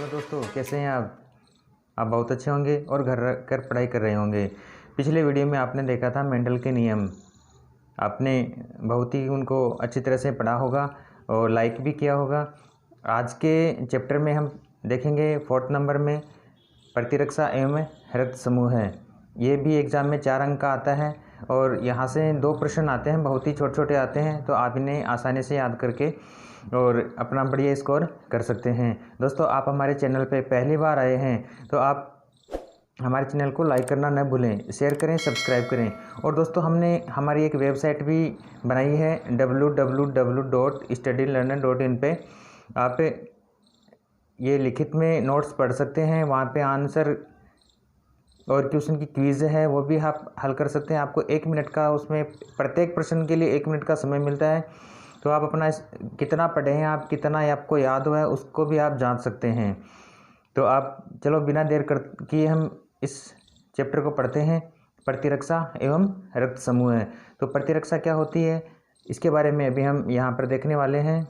दोस्तों, कैसे हैं आप बहुत अच्छे होंगे और घर कर पढ़ाई कर रहे होंगे। पिछले वीडियो में आपने देखा था मेंडल के नियम। आपने बहुत ही उनको अच्छी तरह से पढ़ा होगा और लाइक भी किया होगा। आज के चैप्टर में हम देखेंगे 4th नंबर में प्रतिरक्षा एवं हृत समूह है। ये भी एग्ज़ाम में 4 अंक का आता है और यहाँ से 2 प्रश्न आते हैं, बहुत ही छोटे छोटे आते हैं, तो आप इन्हें आसानी से याद करके और अपना बढ़िया स्कोर कर सकते हैं। दोस्तों, आप हमारे चैनल पे पहली बार आए हैं तो आप हमारे चैनल को लाइक करना न भूलें, शेयर करें, सब्सक्राइब करें। और दोस्तों, हमने हमारी एक वेबसाइट भी बनाई है www.studylearner.in पे। आप ये लिखित में नोट्स पढ़ सकते हैं, वहाँ पे आंसर और क्वेश्चन की क्विज़ है वो भी आप हल कर सकते हैं। आपको 1 मिनट का, उसमें प्रत्येक प्रश्न के लिए 1 मिनट का समय मिलता है, तो आप अपना कितना पढ़े हैं, आप कितना आपको याद हुआ है उसको भी आप जांच सकते हैं। तो आप चलो बिना देर कर किए हम इस चैप्टर को पढ़ते हैं। प्रतिरक्षा एवं रक्त समूह है। तो प्रतिरक्षा क्या होती है इसके बारे में अभी हम यहाँ पर देखने वाले हैं।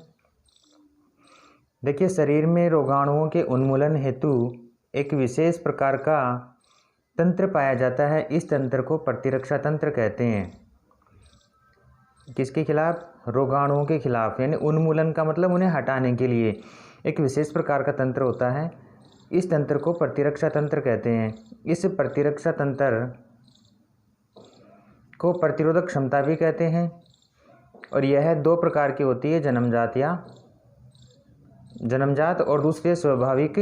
देखिए, शरीर में रोगाणुओं के उन्मूलन हेतु एक विशेष प्रकार का तंत्र पाया जाता है। इस तंत्र को प्रतिरक्षा तंत्र कहते हैं। किसके खिलाफ? रोगाणुओं के खिलाफ, यानी उन्मूलन का मतलब उन्हें हटाने के लिए एक विशेष प्रकार का तंत्र होता है। इस तंत्र को प्रतिरक्षा तंत्र कहते हैं। इस प्रतिरक्षा तंत्र को प्रतिरोधक क्षमता भी कहते हैं और यह 2 प्रकार की होती है, जन्मजात और दूसरे स्वाभाविक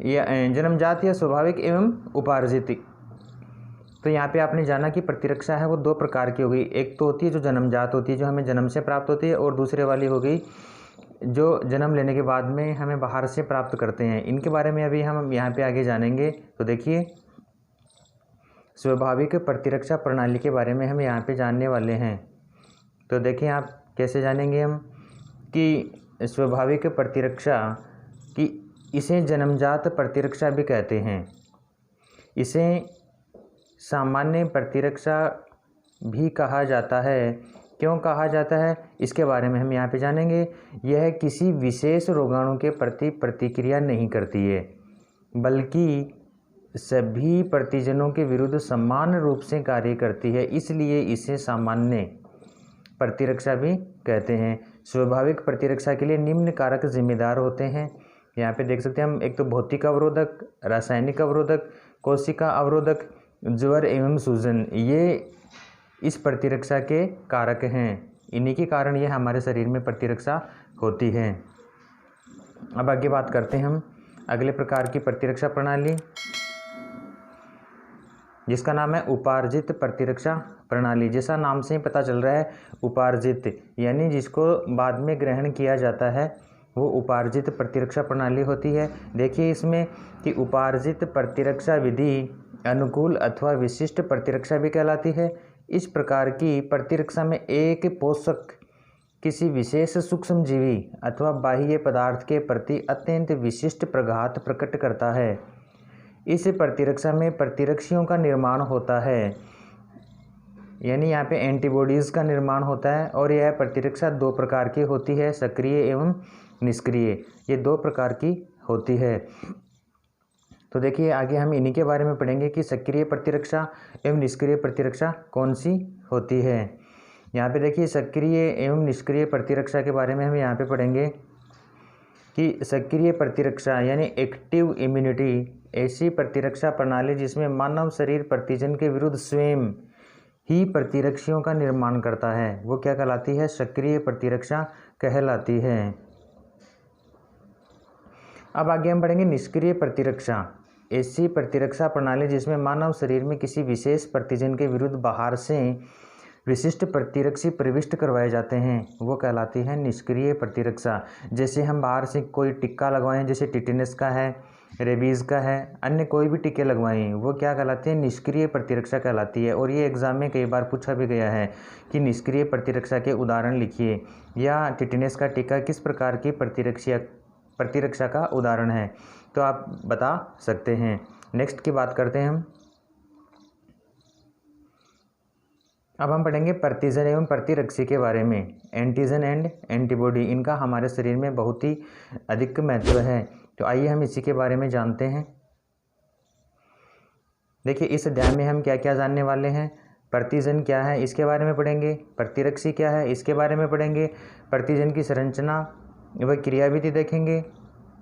या जन्मजात या स्वाभाविक एवं उपार्जित। तो यहाँ पे आपने जाना कि प्रतिरक्षा है वो 2 प्रकार की हो गई। एक तो होती है जो जन्मजात होती है, जो हमें जन्म से प्राप्त होती है, और दूसरे वाली हो गई जो जन्म लेने के बाद में हमें बाहर से प्राप्त करते हैं। इनके बारे में अभी हम यहाँ पे आगे जानेंगे। तो देखिए, स्वाभाविक प्रतिरक्षा प्रणाली के बारे में हम यहाँ पे जानने वाले हैं। तो देखिए, आप कैसे जानेंगे हम कि स्वाभाविक प्रतिरक्षा की इसे जन्मजात प्रतिरक्षा भी कहते हैं, इसे सामान्य प्रतिरक्षा भी कहा जाता है। क्यों कहा जाता है इसके बारे में हम यहाँ पे जानेंगे। यह किसी विशेष रोगाणु के प्रति प्रतिक्रिया नहीं करती है, बल्कि सभी प्रतिजनों के विरुद्ध समान रूप से कार्य करती है, इसलिए इसे सामान्य प्रतिरक्षा भी कहते हैं। स्वाभाविक प्रतिरक्षा के लिए निम्न कारक जिम्मेदार होते हैं। यहाँ पे देख सकते हैं हम, एक तो भौतिक अवरोधक, रासायनिक अवरोधक, कोशिका अवरोधक, ज्वर एवं सूजन, ये इस प्रतिरक्षा के कारक हैं। इन्हीं के कारण ये हमारे शरीर में प्रतिरक्षा होती है। अब आगे बात करते हैं हम अगले प्रकार की प्रतिरक्षा प्रणाली, जिसका नाम है उपार्जित प्रतिरक्षा प्रणाली। जैसा नाम से ही पता चल रहा है, उपार्जित यानी जिसको बाद में ग्रहण किया जाता है, वो उपार्जित प्रतिरक्षा प्रणाली होती है। देखिए इसमें कि उपार्जित प्रतिरक्षा विधि अनुकूल अथवा विशिष्ट प्रतिरक्षा भी कहलाती है। इस प्रकार की प्रतिरक्षा में एक पोषक किसी विशेष सूक्ष्म जीवी अथवा बाह्य पदार्थ के प्रति अत्यंत विशिष्ट प्रघात प्रकट करता है। इस प्रतिरक्षा में प्रतिरक्षियों का निर्माण होता है, यानी यहाँ पे एंटीबॉडीज़ का निर्माण होता है। और यह प्रतिरक्षा 2 प्रकार की होती है, सक्रिय एवं निष्क्रिय। ये 2 प्रकार की होती है। तो देखिए, आगे हम इन्हीं के बारे में पढ़ेंगे कि सक्रिय प्रतिरक्षा एवं निष्क्रिय प्रतिरक्षा कौन सी होती है। यहाँ पे देखिए, सक्रिय एवं निष्क्रिय प्रतिरक्षा के बारे में हम यहाँ पे पढ़ेंगे कि सक्रिय प्रतिरक्षा यानी एक्टिव इम्यूनिटी ऐसी प्रतिरक्षा प्रणाली जिसमें मानव शरीर प्रतिजन के विरुद्ध स्वयं ही प्रतिरक्षियों का निर्माण करता है, वो क्या कहलाती है? सक्रिय प्रतिरक्षा कहलाती है। अब आगे हम पढ़ेंगे निष्क्रिय प्रतिरक्षा, ऐसी प्रतिरक्षा प्रणाली जिसमें मानव शरीर में किसी विशेष प्रतिजन के विरुद्ध बाहर से विशिष्ट प्रतिरक्षी प्रविष्ट करवाए जाते हैं, वो कहलाती है निष्क्रिय प्रतिरक्षा। जैसे हम बाहर से कोई टिक्का लगवाएं, जैसे टिटेनस का है, रेबीज़ का है, अन्य कोई भी टीके लगवाएं, वो क्या कहलाती है? निष्क्रिय प्रतिरक्षा कहलाती है। और ये एग्ज़ाम में कई बार पूछा भी गया है कि निष्क्रिय प्रतिरक्षा के उदाहरण लिखिए, या टिटेनस का टीका किस प्रकार की प्रतिरक्षा का उदाहरण है, तो आप बता सकते हैं। नेक्स्ट की बात करते हैं हम। अब हम पढ़ेंगे प्रतिजन एवं प्रतिरक्षी के बारे में। एंटीजन एंड एंटीबॉडी, इनका हमारे शरीर में बहुत ही अधिक महत्व है। तो आइए हम इसी के बारे में जानते हैं। देखिए, इस अध्याय में हम क्या क्या जानने वाले हैं। प्रतिजन क्या है इसके बारे में पढ़ेंगे, प्रतिरक्षी क्या है इसके बारे में पढ़ेंगे, प्रतिजन की संरचना व क्रियाविधि देखेंगे,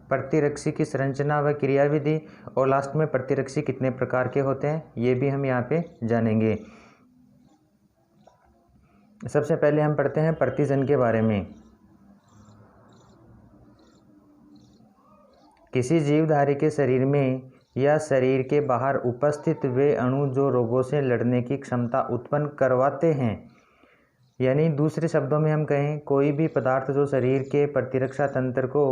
प्रतिरक्षी की संरचना व क्रियाविधि, और लास्ट में प्रतिरक्षी कितने प्रकार के होते हैं ये भी हम यहाँ पे जानेंगे। सबसे पहले हम पढ़ते हैं प्रतिजन के बारे में। किसी जीवधारी के शरीर में या शरीर के बाहर उपस्थित वे अणु जो रोगों से लड़ने की क्षमता उत्पन्न करवाते हैं, यानी दूसरे शब्दों में हम कहें कोई भी पदार्थ जो शरीर के प्रतिरक्षा तंत्र को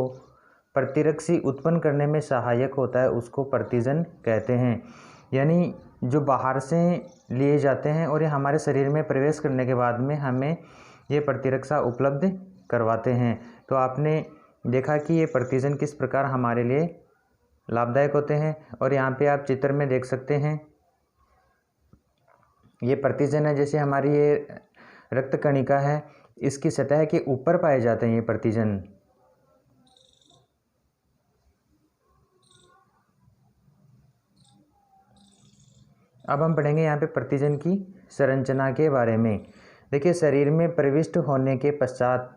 प्रतिरक्षी उत्पन्न करने में सहायक होता है उसको प्रतिजन कहते हैं। यानी जो बाहर से लिए जाते हैं और ये हमारे शरीर में प्रवेश करने के बाद में हमें ये प्रतिरक्षा उपलब्ध करवाते हैं। तो आपने देखा कि ये प्रतिजन किस प्रकार हमारे लिए लाभदायक होते हैं। और यहाँ पे आप चित्र में देख सकते हैं ये प्रतिजन है, जैसे हमारी ये रक्त कणिका है इसकी सतह के ऊपर पाए जाते हैं ये प्रतिजन। अब हम पढ़ेंगे यहाँ पे प्रतिजन की संरचना के बारे में। देखिए, शरीर में प्रविष्ट होने के पश्चात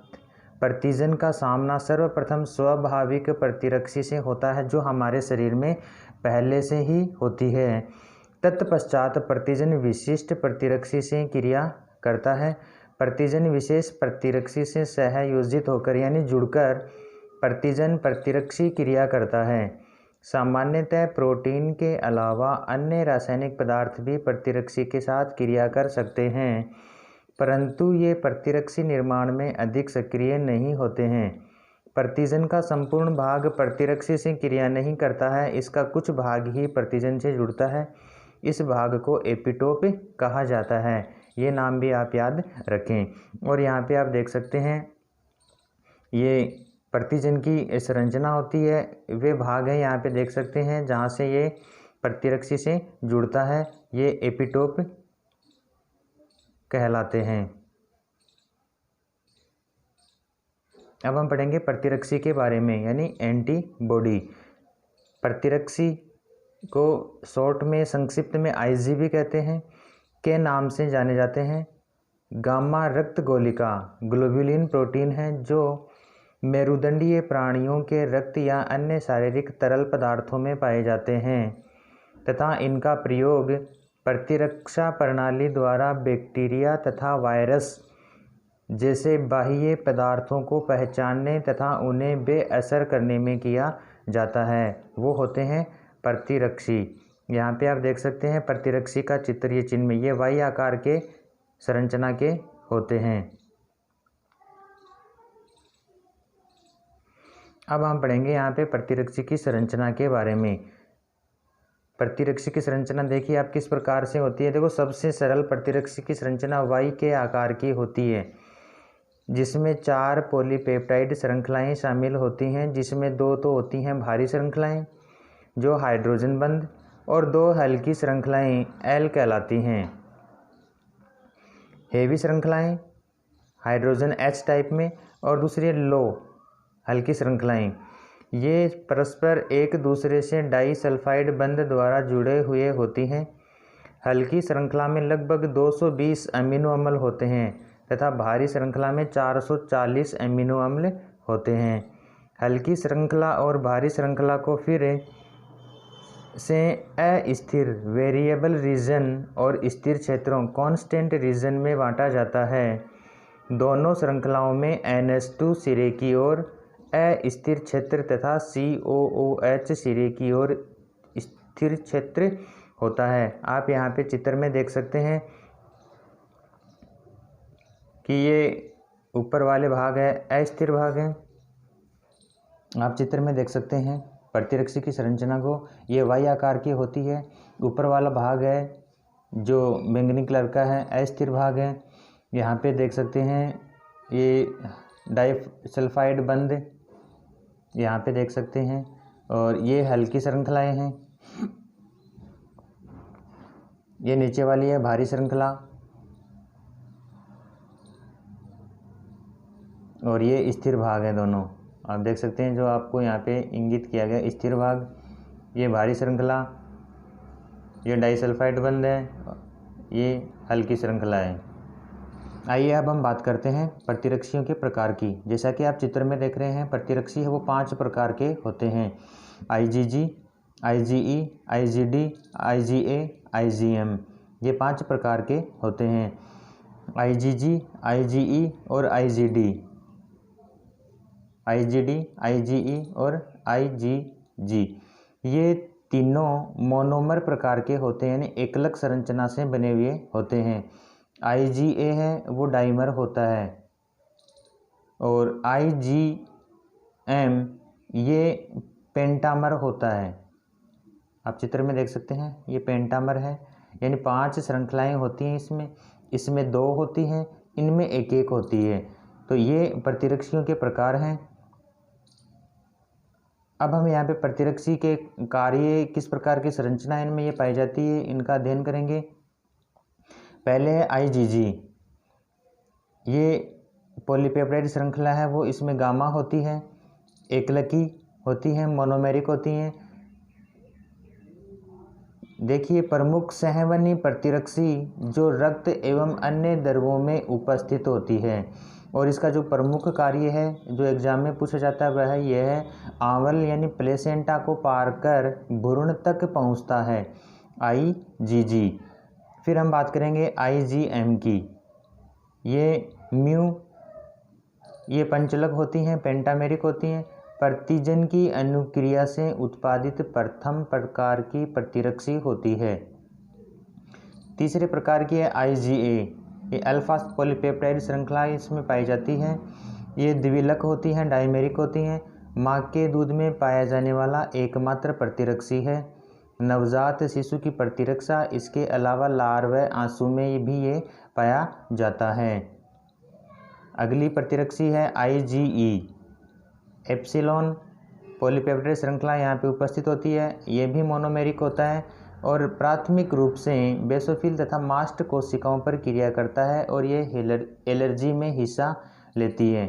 प्रतिजन का सामना सर्वप्रथम स्वाभाविक प्रतिरक्षी से होता है जो हमारे शरीर में पहले से ही होती है। तत्पश्चात प्रतिजन विशिष्ट प्रतिरक्षी से क्रिया करता है। प्रतिजन विशेष प्रतिरक्षी से सहयोजित होकर यानी जुड़कर प्रतिजन प्रतिरक्षी क्रिया करता है। सामान्यतः प्रोटीन के अलावा अन्य रासायनिक पदार्थ भी प्रतिरक्षी के साथ क्रिया कर सकते हैं, परंतु ये प्रतिरक्षी निर्माण में अधिक सक्रिय नहीं होते हैं। प्रतिजन का संपूर्ण भाग प्रतिरक्षी से क्रिया नहीं करता है, इसका कुछ भाग ही प्रतिजन से जुड़ता है। इस भाग को एपिटोप कहा जाता है। ये नाम भी आप याद रखें। और यहाँ पे आप देख सकते हैं ये प्रतिजन की संरचना होती है, वे भाग हैं यहाँ पे देख सकते हैं जहाँ से ये प्रतिरक्षी से जुड़ता है, ये एपिटोप कहलाते हैं। अब हम पढ़ेंगे प्रतिरक्षी के बारे में यानी एंटीबॉडी। प्रतिरक्षी को शॉर्ट में संक्षिप्त में आईजीबी कहते हैं के नाम से जाने जाते हैं। गामा रक्त गोलिका ग्लोब्युलिन प्रोटीन है जो मेरुदंडीय प्राणियों के रक्त या अन्य शारीरिक तरल पदार्थों में पाए जाते हैं तथा इनका प्रयोग प्रतिरक्षा प्रणाली द्वारा बैक्टीरिया तथा वायरस जैसे बाह्य पदार्थों को पहचानने तथा उन्हें बेअसर करने में किया जाता है। वो होते हैं प्रतिरक्षी। यहाँ पे आप देख सकते हैं प्रतिरक्षी का चित्र, ये चिन्ह में ये वाई आकार के संरचना के होते हैं। अब हम पढ़ेंगे यहाँ पे प्रतिरक्षी की संरचना के बारे में। प्रतिरक्षी की संरचना देखिए आप किस प्रकार से होती है। देखो, सबसे सरल प्रतिरक्षी की संरचना वाई के आकार की होती है जिसमें 4 पॉलीपेप्टाइड श्रृंखलाएं शामिल होती हैं, जिसमें 2 तो होती हैं भारी श्रृंखलाएं जो हाइड्रोजन बंध और 2 हल्की श्रृंखलाएं एल कहलाती हैं। हेवी श्रृंखलाएं हाइड्रोजन एच टाइप में और दूसरी लो हल्की श्रृंखलाएं, ये परस्पर एक दूसरे से डाई सल्फाइड बंध द्वारा जुड़े हुए होती हैं। हल्की श्रृंखला में लगभग 220 अमीनो अम्ल होते हैं तथा भारी श्रृंखला में 440 अमीनो अम्ल होते हैं। हल्की श्रृंखला और भारी श्रृंखला को फिर से अस्थिर वेरिएबल रीजन और स्थिर क्षेत्रों कांस्टेंट रीजन में बांटा जाता है। दोनों श्रृंखलाओं में NH2 सिरे की ओर अस्थिर क्षेत्र तथा COOH सिरे की ओर स्थिर क्षेत्र होता है। आप यहाँ पे चित्र में देख सकते हैं कि ये ऊपर वाले भाग है अस्थिर भाग है। आप चित्र में देख सकते हैं प्रतिरक्षी की संरचना को, ये वाई आकार की होती है। ऊपर वाला भाग है जो बैंगनी कलर का है अस्थिर भाग है। यहाँ पे देख सकते हैं ये डाइसल्फाइड बंध यहाँ पे देख सकते हैं, और ये हल्की श्रृंखलाएं हैं। ये नीचे वाली है भारी श्रृंखला और ये स्थिर भाग है दोनों। आप देख सकते हैं जो आपको यहाँ पे इंगित किया गया स्थिर भाग, ये भारी श्रृंखला, ये डाइसल्फाइड बंध है, ये हल्की श्रृंखला है। आइए अब हम बात करते हैं प्रतिरक्षियों के प्रकार की। जैसा कि आप चित्र में देख रहे हैं, प्रतिरक्षी है वो 5 प्रकार के होते हैं। IgG, IgE, IgD, IgA, IgM, ये 5 प्रकार के होते हैं। IgG, IgE और IgD, IgD, IgE और IgG, ये तीनों मोनोमर प्रकार के होते हैं, यानी एकलक संरचना से बने हुए होते हैं। IgA है वो डाइमर होता है, और IgM ये पेंटामर होता है। आप चित्र में देख सकते हैं ये पेंटामर है, यानी 5 श्रृंखलाएं होती हैं इसमें 2 होती हैं, इनमें एक एक होती है। तो ये प्रतिरक्षियों के प्रकार हैं। अब हम यहाँ पे प्रतिरक्षी के कार्य, किस प्रकार की संरचना इनमें ये पाई जाती है, इनका अध्ययन करेंगे। पहले है IgG, ये पॉलीपेप्टाइड श्रृंखला है वो, इसमें गामा होती है, एकलकी होती है, मोनोमेरिक होती हैं। देखिए प्रमुख सहवनी प्रतिरक्षी जो रक्त एवं अन्य द्रवों में उपस्थित होती है, और इसका जो प्रमुख कार्य है जो एग्जाम में पूछा जाता है वह यह है आंवल यानी प्लेसेंटा को पार कर भ्रूण तक पहुंचता है, IgG। फिर हम बात करेंगे IgM की, ये म्यू, ये पंचलक होती हैं, पेंटामेरिक होती हैं, प्रतिजन की अनुक्रिया से उत्पादित प्रथम प्रकार की प्रतिरक्षी होती है। तीसरे प्रकार की है IgA, ये अल्फा पॉलीपेप्टाइड श्रृंखला इसमें पाई जाती है, ये द्विलक होती हैं, डाइमेरिक होती हैं, माँ के दूध में पाया जाने वाला एकमात्र प्रतिरक्षी है, नवजात शिशु की प्रतिरक्षा, इसके अलावा लार व आंसू में भी ये पाया जाता है। अगली प्रतिरक्षी है IgE, एप्सिलॉन पॉलीपेप्टाइड श्रृंखला यहाँ पे उपस्थित होती है, ये भी मोनोमेरिक होता है और प्राथमिक रूप से बेसोफिल तथा मास्ट कोशिकाओं पर क्रिया करता है, और ये एलर्जी में हिस्सा लेती है।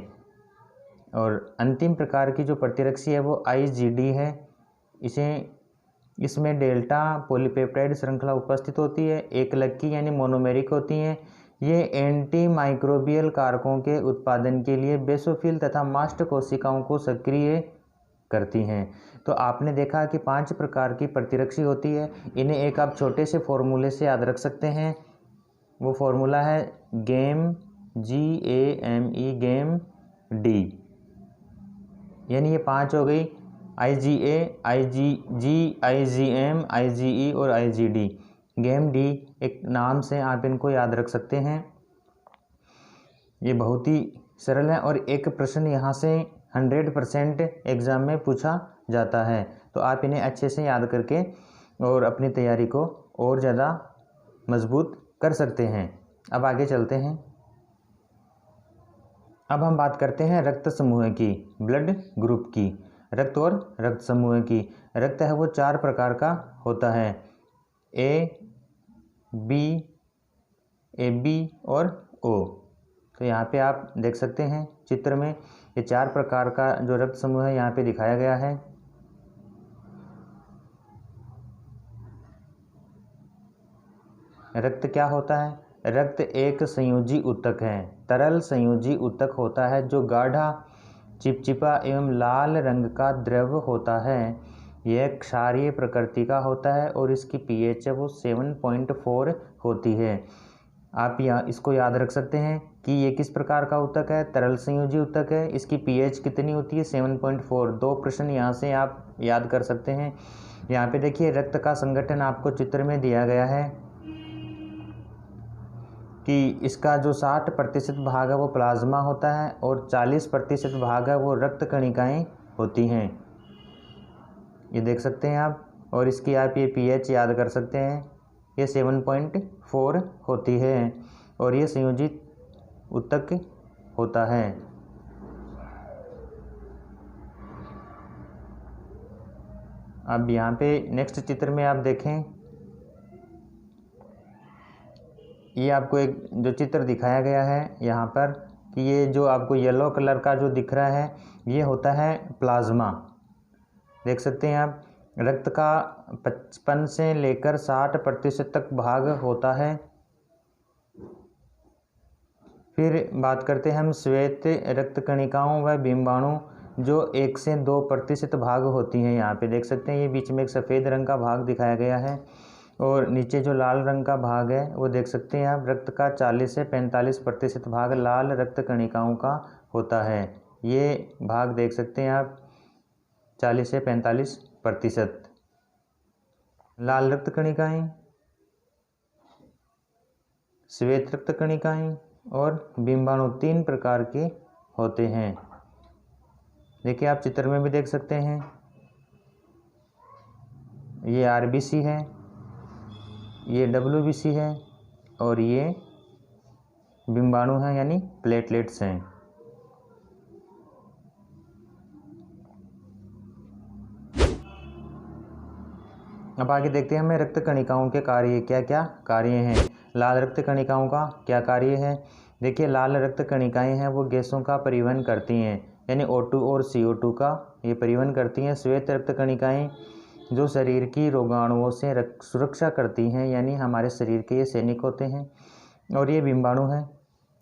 और अंतिम प्रकार की जो प्रतिरक्षी है वो IgD है, इसमें डेल्टा पॉलीपेप्टाइड श्रृंखला उपस्थित होती है, एकलक्की यानी मोनोमेरिक होती हैं। ये एंटी माइक्रोबियल कारकों के उत्पादन के लिए बेसोफिल तथा मास्ट कोशिकाओं को सक्रिय करती हैं। तो आपने देखा कि 5 प्रकार की प्रतिरक्षी होती है, इन्हें एक आप छोटे से फॉर्मूले से याद रख सकते हैं। वो फॉर्मूला है गेम, GAME, गेम D, यानी ये 5 हो गई, IgA, IgG, IgM, IgE और IgD। गेम D एक नाम से आप इनको याद रख सकते हैं। ये बहुत ही सरल है और एक प्रश्न यहाँ से 100% एग्ज़ाम में पूछा जाता है, तो आप इन्हें अच्छे से याद करके और अपनी तैयारी को और ज़्यादा मजबूत कर सकते हैं। अब आगे चलते हैं। अब हम बात करते हैं रक्त समूह की, ब्लड ग्रुप की, रक्त और रक्त समूह की। रक्त है वो 4 प्रकार का होता है, AB, AB और O। तो यहाँ पे आप देख सकते हैं चित्र में ये 4 प्रकार का जो रक्त समूह है यहाँ पे दिखाया गया है। रक्त क्या होता है? रक्त एक संयोजी ऊतक है, तरल संयोजी ऊतक होता है जो गाढ़ा, चिपचिपा एवं लाल रंग का द्रव होता है। यह क्षारीय प्रकृति का होता है और इसकी pH है वो 7.4 होती है। आप यहाँ इसको याद रख सकते हैं कि ये किस प्रकार का ऊतक है, तरल संयोजी ऊतक है, इसकी pH कितनी होती है 7.4। 2 प्रश्न यहाँ से आप याद कर सकते हैं। यहाँ पे देखिए रक्त का संगठन आपको चित्र में दिया गया है कि इसका जो 60% भाग है वो प्लाज्मा होता है और 40% भाग है वो रक्त कणिकाएं होती हैं, ये देख सकते हैं आप। और इसकी आप ये pH याद कर सकते हैं, ये 7.4 होती है और ये संयोजित ऊतक होता है। अब यहाँ पे नेक्स्ट चित्र में आप देखें, ये आपको एक जो चित्र दिखाया गया है यहाँ पर, कि ये जो आपको येलो कलर का जो दिख रहा है ये होता है प्लाज्मा। देख सकते हैं आप, रक्त का 55 से लेकर 60% तक भाग होता है। फिर बात करते हैं हम श्वेत रक्त कणिकाओं व बिंबाणु, जो 1 से 2% भाग होती हैं। यहाँ पे देख सकते हैं, ये बीच में एक सफ़ेद रंग का भाग दिखाया गया है और नीचे जो लाल रंग का भाग है वो देख सकते हैं आप, रक्त का 40 से 45% भाग लाल रक्त कणिकाओं का होता है। ये भाग देख सकते हैं आप, 40 से 45%। लाल रक्त कणिकाएँ, श्वेत रक्त कणिकाएँ और बिंबाणु 3 प्रकार के होते हैं। देखिए आप चित्र में भी देख सकते हैं, ये आरबीसी है, ये डब्ल्यूबीसी है और ये बिंबाणु हैं यानी प्लेटलेट्स हैं। अब आगे देखते हैं हमें रक्त कणिकाओं के कार्य, क्या क्या कार्य हैं। लाल रक्त कणिकाओं का क्या कार्य है। देखिए लाल रक्त कणिकाएं हैं वो गैसों का परिवहन करती हैं, यानी O2 और CO2 का ये परिवहन करती हैं। श्वेत रक्त कणिकाएं जो शरीर की रोगाणुओं से सुरक्षा करती हैं, यानी हमारे शरीर के ये सैनिक होते हैं। और ये बिंबाणु हैं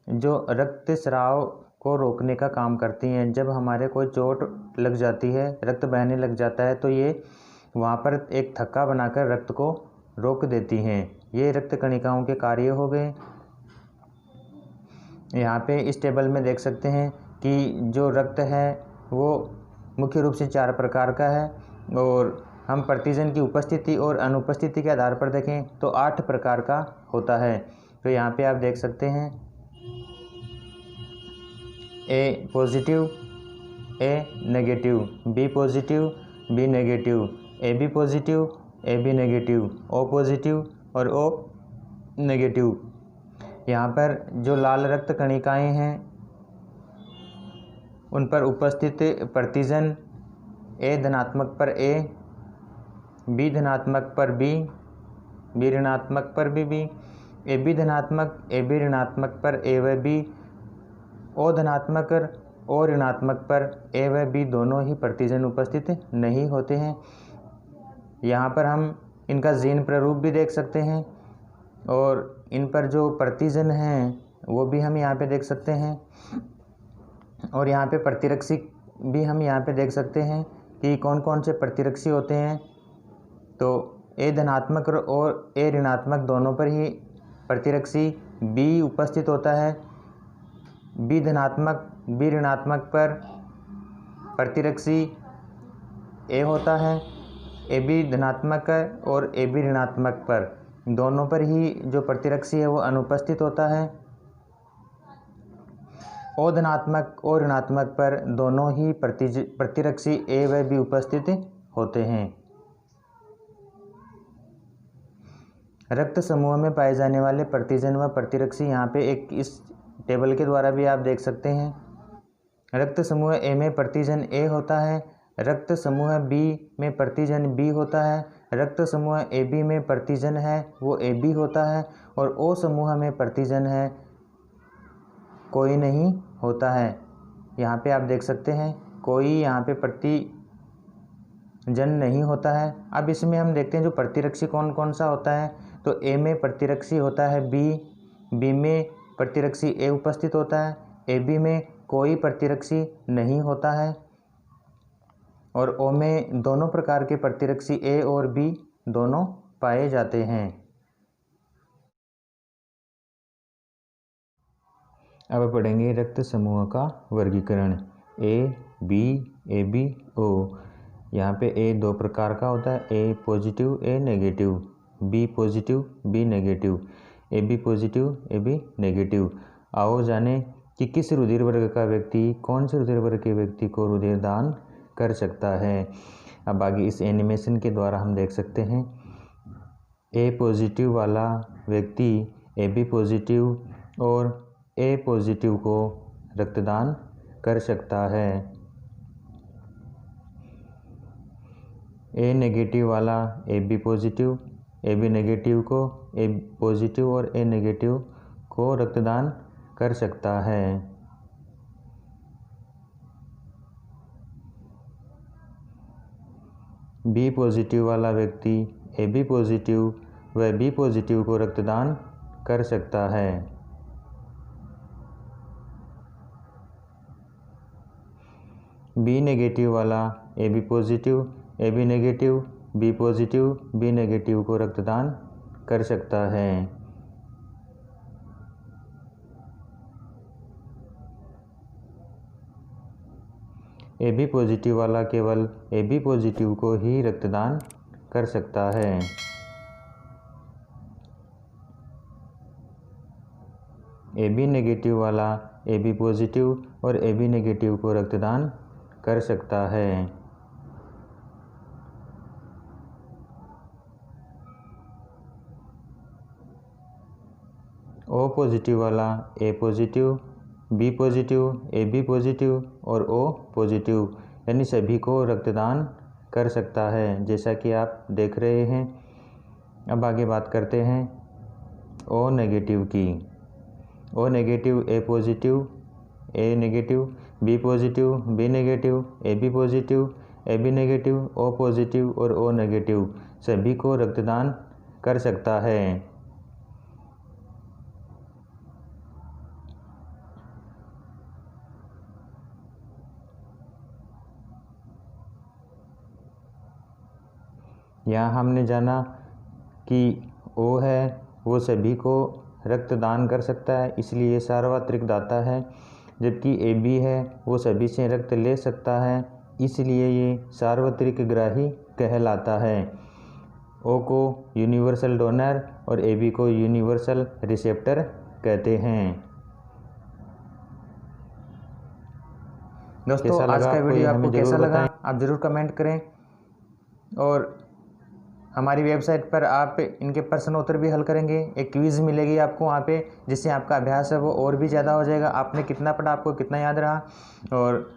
जो रक्त स्राव को रोकने का काम करती हैं। जब हमारे कोई चोट लग जाती है, रक्त बहने लग जाता है, तो ये वहाँ पर एक थक्का बनाकर रक्त को रोक देती हैं। ये रक्त कणिकाओं के कार्य हो गए। यहाँ पे इस टेबल में देख सकते हैं कि जो रक्त है वो मुख्य रूप से 4 प्रकार का है और हम प्रतिजन की उपस्थिति और अनुपस्थिति के आधार पर देखें तो 8 प्रकार का होता है। तो यहाँ पे आप देख सकते हैं, A positive, A negative, B positive, B negative, A B positive, A B negative, O positive और ओ नेगेटिव। यहाँ पर जो लाल रक्त कणिकाएं हैं उन पर उपस्थित प्रतिजन ए धनात्मक पर ए, बी धनात्मक पर बी, बी ऋणात्मक पर बी, ए बी धनात्मक, ए बी ऋणात्मक पर ए व बी, ओ धनात्मक ओ ऋणात्मक पर ए व बी दोनों ही प्रतिजन उपस्थित नहीं होते हैं। यहाँ पर हम इनका जीन प्रारूप भी देख सकते हैं और इन पर जो प्रतिजन हैं वो भी हम यहाँ पे देख सकते हैं और यहाँ पे प्रतिरक्षी भी हम यहाँ पे देख सकते हैं कि कौन कौन से प्रतिरक्षी होते हैं। तो ए धनात्मक और ए ऋणात्मक दोनों पर ही प्रतिरक्षी बी उपस्थित होता है। बी धनात्मक बी ऋणात्मक पर प्रतिरक्षी ए होता है। ए बी धनात्मक और ए बी ऋणात्मक पर दोनों पर ही जो प्रतिरक्षी है वो अनुपस्थित होता है। ओ धनात्मक और ऋणात्मक पर दोनों ही प्रतिरक्षी ए व बी उपस्थित होते हैं। रक्त समूह में पाए जाने वाले प्रतिजन व प्रतिरक्षी यहाँ पे एक इस टेबल के द्वारा भी आप देख सकते हैं। रक्त समूह ए में प्रतिजन ए होता है, रक्त समूह बी में प्रतिजन बी होता है, रक्त समूह ए बी में प्रतिजन है वो ए बी होता है और ओ समूह में प्रतिजन है कोई नहीं होता है। यहाँ पे आप देख सकते हैं कोई यहाँ पे प्रतिजन नहीं होता है। अब इसमें हम देखते हैं जो प्रतिरक्षी कौन कौन सा होता है। तो ए में प्रतिरक्षी होता है बी, बी में प्रतिरक्षी ए उपस्थित होता है, ए बी में कोई प्रतिरक्षी नहीं होता है और ओ में दोनों प्रकार के प्रतिरक्षी ए और बी दोनों पाए जाते हैं। अब पढ़ेंगे रक्त समूह का वर्गीकरण। A B, A B, O. यहाँ पे ए 2 प्रकार का होता है, A positive, A negative, B positive, B negative, A B positive, A B negative. आओ जाने कि किस रुधिर वर्ग का व्यक्ति कौन से रुधिर वर्ग के व्यक्ति को रुधिर दान कर सकता है। अब आगे इस एनिमेशन के द्वारा हम देख सकते हैं ए पॉजिटिव वाला व्यक्ति ए बी पॉजिटिव और ए पॉजिटिव को रक्तदान कर सकता है। ए नेगेटिव वाला A B positive, A B negative को ए पॉजिटिव और ए नेगेटिव को रक्तदान कर सकता है। बी पॉजिटिव वाला व्यक्ति ए बी पॉजिटिव व बी पॉजिटिव को रक्तदान कर सकता है। बी नेगेटिव वाला A B negative B positive B negative को रक्तदान कर सकता है। ए बी पॉजिटिव वाला केवल ए बी पॉजिटिव को ही रक्तदान कर सकता है। ए बी नेगेटिव वाला ए बी पॉजिटिव और ए बी नेगेटिव को रक्तदान कर सकता है। ओ पॉजिटिव वाला A positive B positive A B positive और ओ पॉजिटिव यानी सभी को रक्तदान कर सकता है, जैसा कि आप देख रहे हैं। अब आगे बात करते हैं ओ नेगेटिव की। O negative A positive A negative B positive B negative A B negative O positive और ओ नेगेटिव सभी को रक्तदान कर सकता है। यहाँ हमने जाना कि ओ है वो सभी को रक्तदान कर सकता है, इसलिए ये सार्वत्रिक दाता है, जबकि ए बी है वो सभी से रक्त ले सकता है, इसलिए ये सार्वत्रिक ग्राही कहलाता है। ओ को यूनिवर्सल डोनर और ए बी को यूनिवर्सल रिसेप्टर कहते हैं। दोस्तों आज का वीडियो आपको कैसा लगा आप ज़रूर कमेंट करें, और हमारी वेबसाइट पर आप इनके प्रश्न उत्तर भी हल करेंगे। एक क्विज़ मिलेगी आपको वहाँ पे, जिससे आपका अभ्यास है वो और भी ज़्यादा हो जाएगा। आपने कितना पढ़ा, आपको कितना याद रहा। और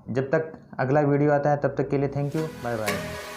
जब तक अगला वीडियो आता है तब तक के लिए थैंक यू, बाय बाय।